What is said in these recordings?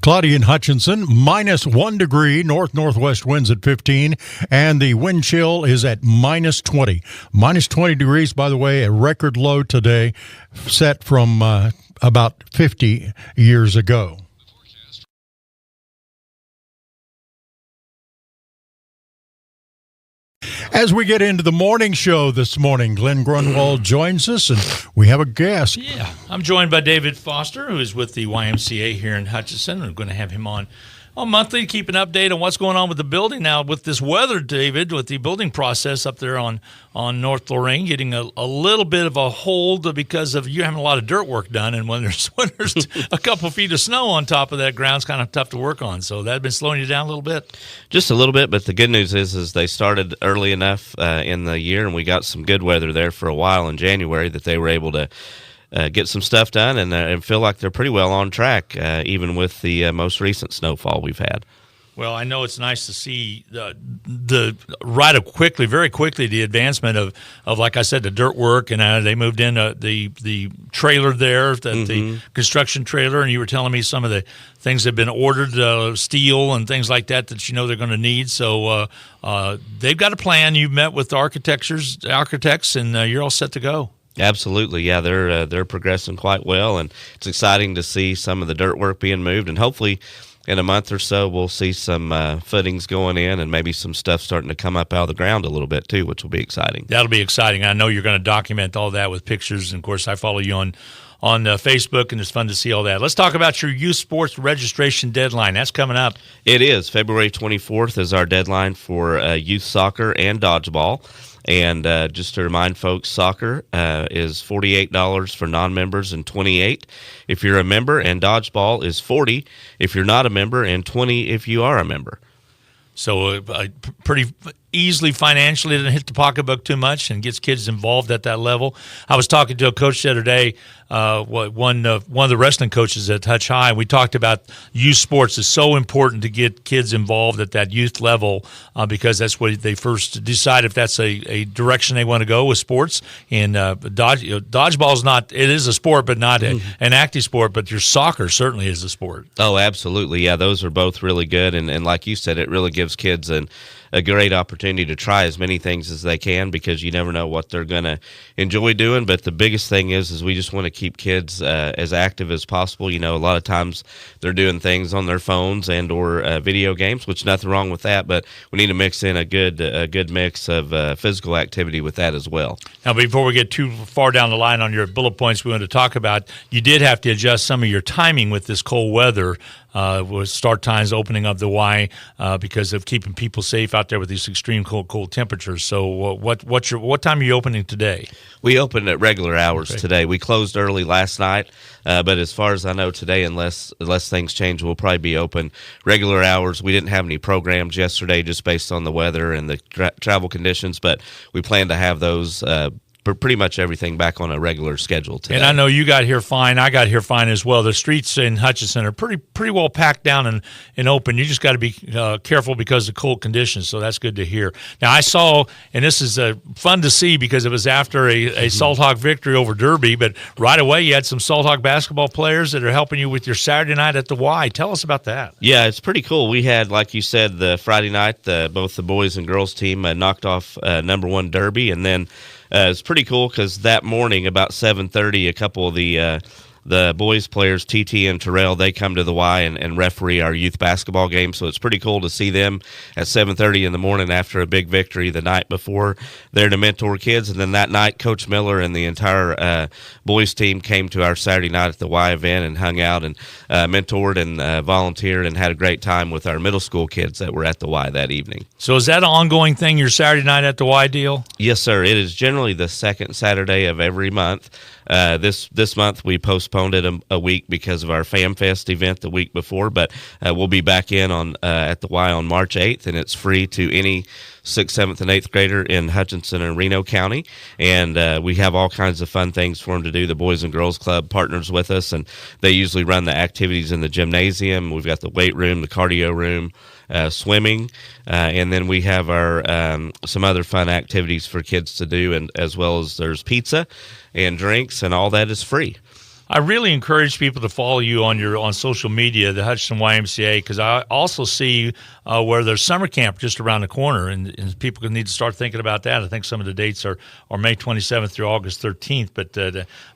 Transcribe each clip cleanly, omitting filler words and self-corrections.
Cloudy in Hutchinson, -1 degree, north-northwest winds at 15, and the wind chill is at -20. -20 degrees, by the way, a record low today, set from about 50 years ago. As we get into the morning show this morning, Glenn Grunwald joins us, and we have a guest. Yeah, I'm joined by David Foster, who is with the YMCA here in Hutchinson. We're going to have him on monthly to keep an update on what's going on with the building now with this weather, David, with the building process up there on North Lorraine getting a little bit of a hold because of you having a lot of dirt work done, and when there's a couple feet of snow on top of that ground, it's kind of tough to work on. So that's been slowing you down a little bit? Just a little bit, but the good news is they started early enough in the year, and we got some good weather there for a while in January that they were able to get some stuff done and feel like they're pretty well on track, even with the most recent snowfall we've had. Well, I know it's nice to see very quickly the advancement of like I said, the dirt work, and they moved in the trailer there, the construction trailer, and you were telling me some of the things that have been ordered, steel and things like that they're going to need. So they've got a plan. You've met with architects, and you're all set to go. Absolutely, yeah. They're progressing quite well, and it's exciting to see some of the dirt work being moved. And hopefully, in a month or so, we'll see some footings going in, and maybe some stuff starting to come up out of the ground a little bit too, which will be exciting. That'll be exciting. I know you're going to document all that with pictures, and of course, I follow you on Facebook, and it's fun to see all that. Let's talk about your youth sports registration deadline. That's coming up. It is. February 24th is our deadline for youth soccer and dodgeball. And just to remind folks, soccer is $48 for non-members and $28 if you're a member, and dodgeball is $40 if you're not a member and $20 if you are a member. So pretty easily financially, doesn't hit the pocketbook too much and gets kids involved at that level. I was talking to a coach the other day, one of the wrestling coaches at Hutch High, and we talked about youth sports is so important to get kids involved at that youth level because that's what they first decide if that's a direction they want to go with sports. And dodgeball is not, it is a sport, but not an active sport, but your soccer certainly is a sport. Oh, absolutely. Yeah, those are both really good. And like you said, it really gives kids a great opportunity to try as many things as they can because you never know what they're going to enjoy doing. But the biggest thing is we just want to keep kids as active as possible. You know, a lot of times they're doing things on their phones and or video games, which nothing wrong with that, but we need to mix in a good mix of physical activity with that as well. Now, before we get too far down the line on your bullet points we want to talk about, you did have to adjust some of your timing with this cold weather. With start times opening up the Y because of keeping people safe out there with these extreme cold temperatures. So what time are you opening today? We opened at regular hours today. We closed early last night, but as far as I know today, unless things change, we'll probably be open regular hours. We didn't have any programs yesterday just based on the weather and the travel conditions, but we plan to have those pretty much everything back on a regular schedule today. And I know you got here fine. I got here fine as well. The streets in Hutchinson are pretty well packed down and open. You just got to be careful because of cold conditions, so that's good to hear. Now, I saw, and this is fun to see because it was after a Salt Hawk victory over Derby, but right away you had some Salt Hawk basketball players that are helping you with your Saturday night at the Y. Tell us about that. Yeah, it's pretty cool. We had, like you said, the Friday night, both the boys and girls team knocked off number 1 Derby, and then it's pretty cool because that morning about 7:30, a couple of the boys players, TT and Terrell, they come to the Y and referee our youth basketball game. So it's pretty cool to see them at 7:30 in the morning after a big victory the night before there to mentor kids. And then that night, Coach Miller and the entire boys team came to our Saturday night at the Y event and hung out and mentored and volunteered and had a great time with our middle school kids that were at the Y that evening. So is that an ongoing thing, your Saturday night at the Y deal? Yes, sir. It is generally the second Saturday of every month. This month we postponed it a week because of our Fam Fest event the week before, but we'll be back in on at the Y on March 8th, and it's free to any 6th, 7th, and 8th grader in Hutchinson and Reno County, and we have all kinds of fun things for them to do. The Boys and Girls Club partners with us, and they usually run the activities in the gymnasium. We've got the weight room, the cardio room, swimming, and then we have our some other fun activities for kids to do, and as well as there's pizza and drinks, and all that is free. I really encourage people to follow you on social media, the Hutchinson YMCA, because I also see where there's summer camp just around the corner, and people need to start thinking about that. I think some of the dates are May 27th through August 13th, but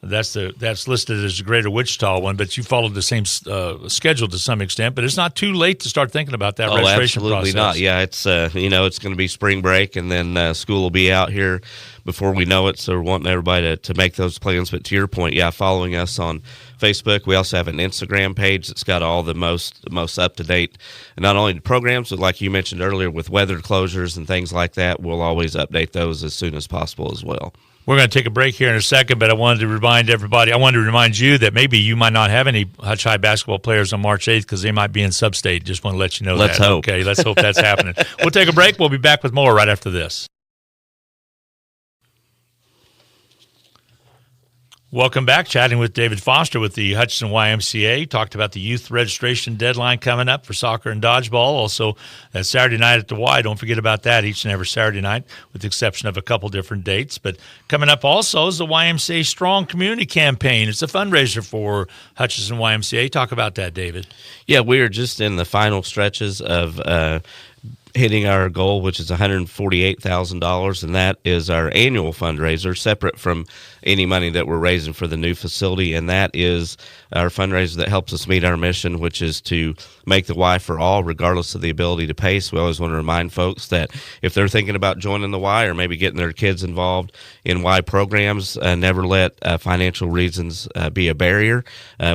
that's listed as the Greater Wichita one. But you followed the same schedule to some extent, but it's not too late to start thinking about that registration absolutely process. Not. Yeah, it's it's going to be spring break, and then school will be out here before we know it, so we're wanting everybody to make those plans. But to your point, following us on Facebook. We also have an Instagram page that's got all the most up-to-date, not only the programs, but like you mentioned earlier, with weather closures and things like that, we'll always update those as soon as possible as well. We're going to take a break here in a second, but I wanted to remind you that maybe you might not have any Hutch High basketball players on March 8th because they might be in sub-state. Just want to let you know Let's hope. Okay, let's hope that's happening. We'll take a break. We'll be back with more right after this. Welcome back. Chatting with David Foster with the Hutchinson YMCA. Talked about the youth registration deadline coming up for soccer and dodgeball. Also, that Saturday night at the Y. Don't forget about that each and every Saturday night, with the exception of a couple different dates. But coming up also is the YMCA Strong Community Campaign. It's a fundraiser for Hutchinson YMCA. Talk about that, David. Yeah, we are just in the final stretches of hitting our goal, which is $148,000, and that is our annual fundraiser, separate from any money that we're raising for the new facility, and that is our fundraiser that helps us meet our mission, which is to make the Y for all, regardless of the ability to pay. So we always want to remind folks that if they're thinking about joining the Y or maybe getting their kids involved in Y programs, never let financial reasons be a barrier.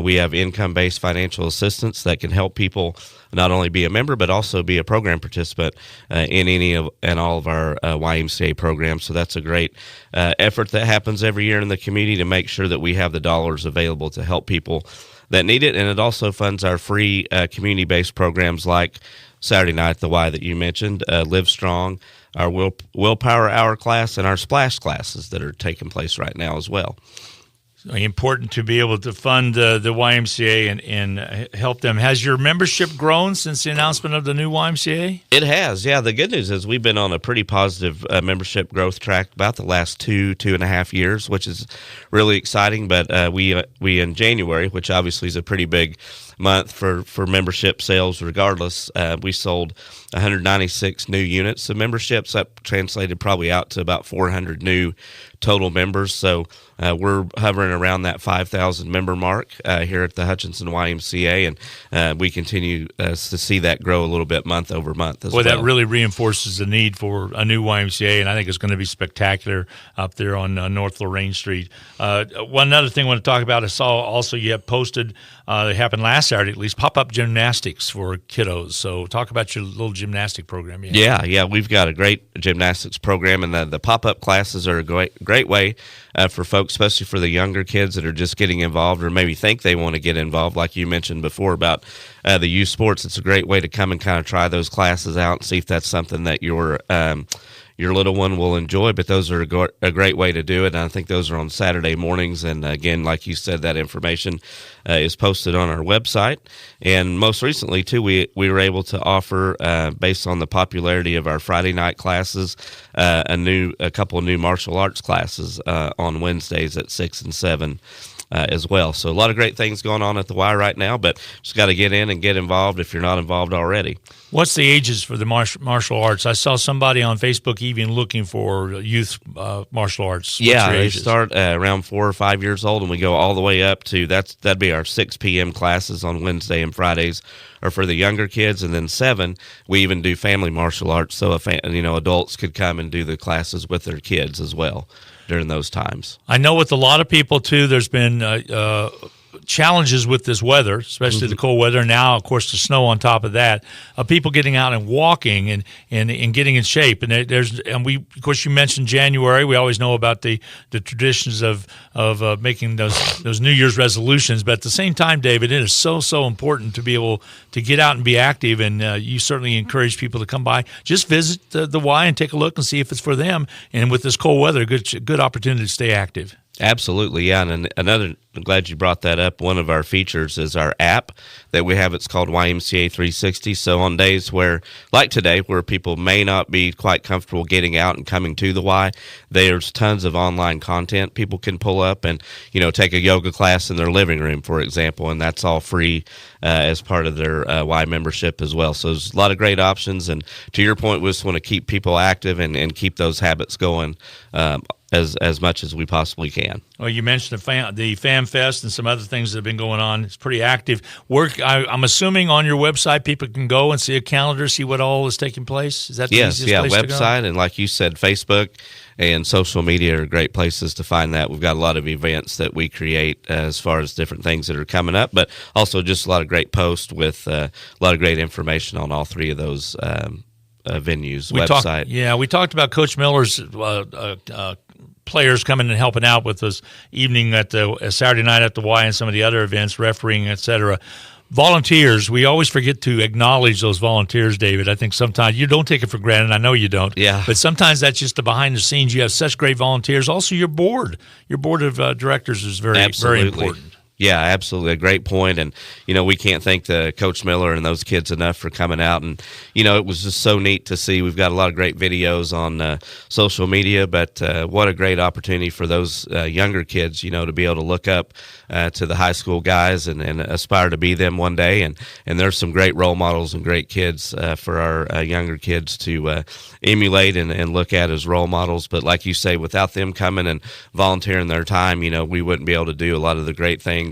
We have income-based financial assistance that can help people not only be a member, but also be a program participant in any of and all of our YMCA programs. So that's a great effort that happens every year in the community to make sure that we have the dollars available to help people that need it. And it also funds our free community-based programs like Saturday Night, the Y that you mentioned, Live Strong, our Willpower Hour class, and our Splash classes that are taking place right now as well. Important to be able to fund the YMCA and help them. Has your membership grown since the announcement of the new YMCA? It has, yeah. The good news is we've been on a pretty positive membership growth track about the last 2.5 years, which is really exciting. But we in January, which obviously is a pretty big month for membership sales regardless, we sold 196 new units of memberships. That translated probably out to about 400 new total members. So we're hovering around that 5,000 member mark here at the Hutchinson YMCA, and we continue to see that grow a little bit month over month as well. That really reinforces the need for a new YMCA, and I think it's going to be spectacular up there on North Lorraine Street. One other thing I want to talk about, I saw also you have posted, it happened last Saturday at least, pop-up gymnastics for kiddos. So talk about your little gymnastic program. Yeah, we've got a great gymnastics program, and the pop-up classes are a great way for folks, especially for the younger kids that are just getting involved or maybe think they want to get involved, like you mentioned before about the youth sports. It's a great way to come and kind of try those classes out and see if that's something that your little one will enjoy. But those are a great way to do it, and I think those are on Saturday mornings. And again, like you said, that information is posted on our website. And most recently, too, we were able to offer, based on the popularity of our Friday night classes, a couple of new martial arts classes on Wednesdays at 6 and 7. As well. So a lot of great things going on at the Y right now, but just got to get in and get involved if you're not involved already. What's the ages for the martial arts? I saw somebody on Facebook even looking for youth martial arts. Yeah, they start around 4 or 5 years old, and we go all the way up to that'd be our 6 p.m. classes on Wednesday and Fridays are for the younger kids, and then 7 we even do family martial arts, so adults could come and do the classes with their kids as well during those times. I know with a lot of people, too, there's been challenges with this weather, especially the cold weather. Now, of course, the snow on top of that. People getting out and walking and getting in shape. And of course, you mentioned January. We always know about the traditions of making those New Year's resolutions. But at the same time, David, it is so important to be able to get out and be active. And you certainly encourage people to come by. Just visit the Y and take a look and see if it's for them. And with this cold weather, good opportunity to stay active. Absolutely, yeah. And another, I'm glad you brought that up. One of our features is our app that we have. It's called YMCA 360. So on days where, like today, where people may not be quite comfortable getting out and coming to the Y, there's tons of online content people can pull up and, take a yoga class in their living room, for example, and that's all free as part of their Y membership as well. So there's a lot of great options. And to your point, we just want to keep people active and keep those habits going as much as we possibly can. Well, you mentioned the Fan Fest and some other things that have been going on. It's pretty active. I'm assuming on your website people can go and see a calendar, see what all is taking place. Is that the easiest place to go? Website, and like you said, Facebook and social media are great places to find that. We've got a lot of events that we create as far as different things that are coming up, but also just a lot of great posts with a lot of great information on all three of those venues. We talked about Coach Miller's players coming and helping out with this evening at the Saturday night at the Y and some of the other events, refereeing, etc. Volunteers, we always forget to acknowledge those volunteers, David. I think sometimes you don't take it for granted. I know you don't. Yeah. But sometimes that's just the behind the scenes. You have such great volunteers. Also, your board of directors is very important. Yeah, absolutely. A great point. And, we can't thank Coach Miller and those kids enough for coming out. And, it was just so neat to see. We've got a lot of great videos on social media, but what a great opportunity for those younger kids, to be able to look up to the high school guys and aspire to be them one day. And there's some great role models and great kids for our younger kids to emulate and look at as role models. But like you say, without them coming and volunteering their time, we wouldn't be able to do a lot of the great things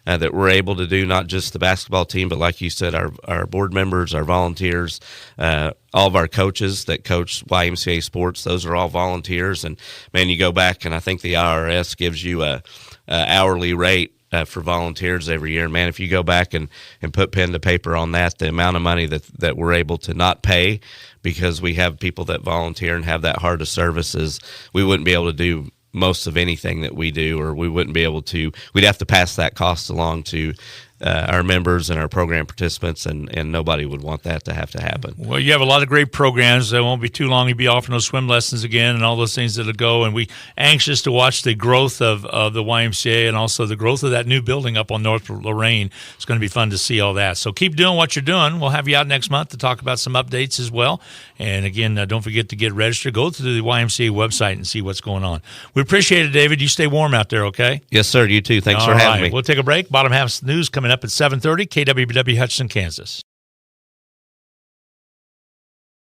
that we're able to do, not just the basketball team, but like you said, our board members, our volunteers, all of our coaches that coach YMCA sports, those are all volunteers. And, man, you go back, and I think the IRS gives you a hourly rate for volunteers every year. And, man, if you go back and put pen to paper on that, the amount of money that we're able to not pay because we have people that volunteer and have that heart of services, we wouldn't be able to do most of anything that we do, or we wouldn't be able to. We'd have to pass that cost along to our members and our program participants, and nobody would want that to have to happen. Well, you have a lot of great programs. It won't be too long. You'll be offering those swim lessons again and all those things that'll go. And we anxious to watch the growth of the YMCA and also the growth of that new building up on North Lorraine. It's going to be fun to see all that. So keep doing what you're doing. We'll have you out next month to talk about some updates as well. And again, don't forget to get registered. Go to the YMCA website and see what's going on. We appreciate it, David. You stay warm out there, okay? Yes, sir. You too. Thanks for having me. We'll take a break. Bottom half news coming up at 7:30, KWW Hutchinson, Kansas.